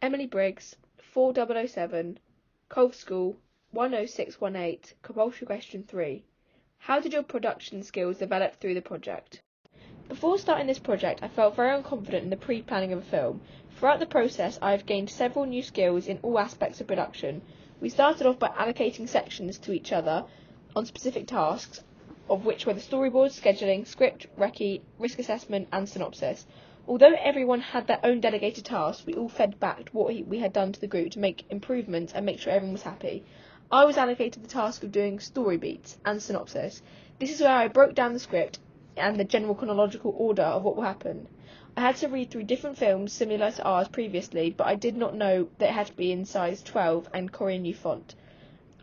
Emily Briggs, 4007, Cove School, 10618, Compulsory Question 3. How did your production skills develop through the project? Before starting this project, I felt very unconfident in the pre-planning of a film. Throughout the process, I have gained several new skills in all aspects of production. We started off by allocating sections to each other on specific tasks, of which were the storyboard, scheduling, script, recce, risk assessment and synopsis. Although everyone had their own delegated tasks, we all fed back what we had done to the group to make improvements and make sure everyone was happy. I was allocated the task of doing story beats and synopsis. This is where I broke down the script and the general chronological order of what will happen. I had to read through different films similar to ours previously, but I did not know that it had to be in size 12 and Korean New font.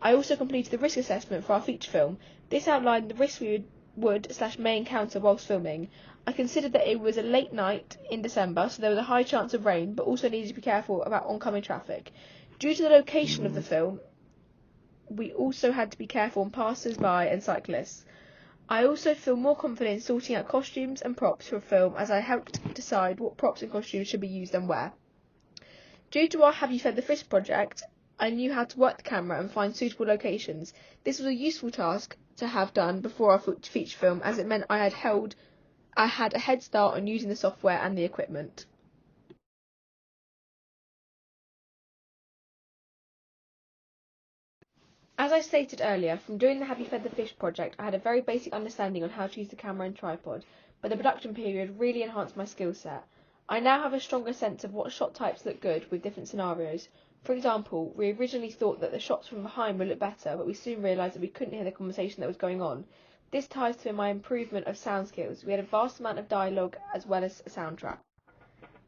I also completed the risk assessment for our feature film. This outlined the risks we would/may encounter whilst filming. I considered that it was a late night in December, so there was a high chance of rain, but also needed to be careful about oncoming traffic. Due to the location of the film, we also had to be careful on passers-by and cyclists. I also feel more confident in sorting out costumes and props for a film, as I helped decide what props and costumes should be used and where. Due to our Have You Fed the Fish project, I knew how to work the camera and find suitable locations. This was a useful task to have done before our feature film, as it meant I had a head start on using the software and the equipment. As I stated earlier, from doing the Have You Fed the Fish project, I had a very basic understanding on how to use the camera and tripod, but the production period really enhanced my skill set. I now have a stronger sense of what shot types look good with different scenarios. For example, we originally thought that the shots from behind would look better, but we soon realised that we couldn't hear the conversation that was going on. This ties to my improvement of sound skills. We had a vast amount of dialogue as well as a soundtrack.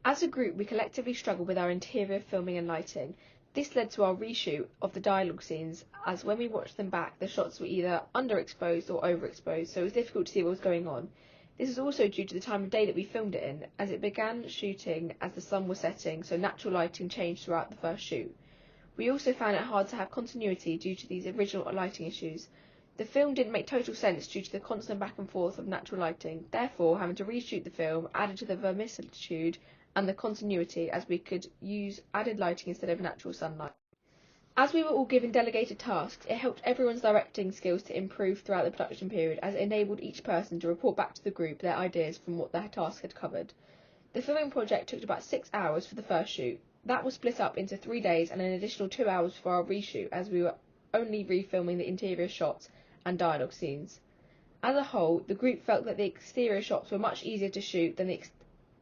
As a group, we collectively struggled with our interior filming and lighting. This led to our reshoot of the dialogue scenes, as when we watched them back, the shots were either underexposed or overexposed, so it was difficult to see what was going on. This was also due to the time of day that we filmed it in, as it began shooting as the sun was setting, so natural lighting changed throughout the first shoot. We also found it hard to have continuity due to these original lighting issues. The film didn't make total sense due to the constant back and forth of natural lighting, therefore having to reshoot the film added to the verisimilitude and the continuity, as we could use added lighting instead of natural sunlight. As we were all given delegated tasks, it helped everyone's directing skills to improve throughout the production period, as it enabled each person to report back to the group their ideas from what their task had covered. The filming project took about 6 hours for the first shoot. That was split up into 3 days and an additional 2 hours for our reshoot, as we were only refilming the interior shots and dialogue scenes. As a whole, the group felt that the exterior shots were much easier to shoot than the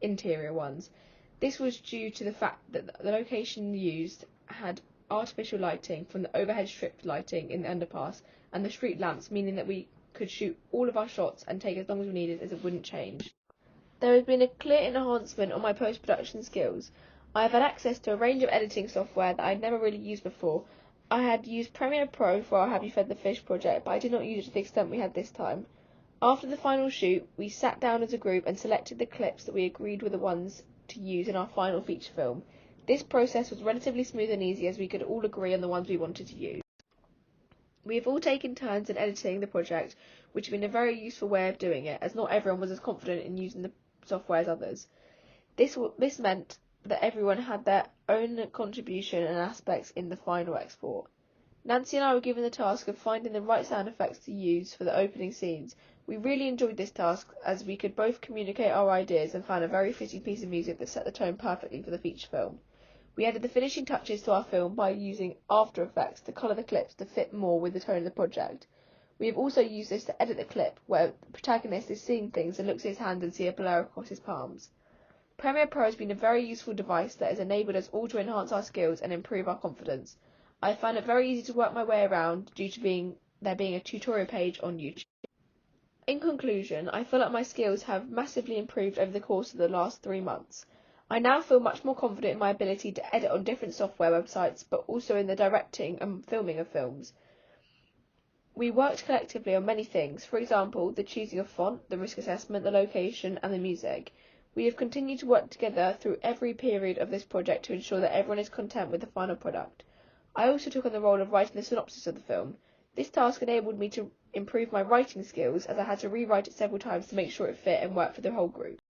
interior ones. This was due to the fact that the location used had artificial lighting from the overhead strip lighting in the underpass and the street lamps, meaning that we could shoot all of our shots and take as long as we needed, as it wouldn't change. There has been a clear enhancement on my post-production skills. I have had access to a range of editing software that I had never really used before. I had used Premiere Pro for our Have You Fed the Fish project, but I did not use it to the extent we had this time. After the final shoot, we sat down as a group and selected the clips that we agreed were the ones to use in our final feature film. This process was relatively smooth and easy, as we could all agree on the ones we wanted to use. We have all taken turns in editing the project, which has been a very useful way of doing it, as not everyone was as confident in using the software as others. This meant that everyone had their own contribution and aspects in the final export. Nancy and I were given the task of finding the right sound effects to use for the opening scenes. We really enjoyed this task, as we could both communicate our ideas and found a very fitting piece of music that set the tone perfectly for the feature film. We added the finishing touches to our film by using After Effects to colour the clips to fit more with the tone of the project. We have also used this to edit the clip, where the protagonist is seeing things and looks at his hand and see a blur across his palms. Premiere Pro has been a very useful device that has enabled us all to enhance our skills and improve our confidence. I found it very easy to work my way around due to there being a tutorial page on YouTube. In conclusion, I feel like my skills have massively improved over the course of the last 3 months. I now feel much more confident in my ability to edit on different software websites, but also in the directing and filming of films. We worked collectively on many things, for example, the choosing of font, the risk assessment, the location, and the music. We have continued to work together through every period of this project to ensure that everyone is content with the final product. I also took on the role of writing the synopsis of the film. This task enabled me to improve my writing skills, as I had to rewrite it several times to make sure it fit and worked for the whole group.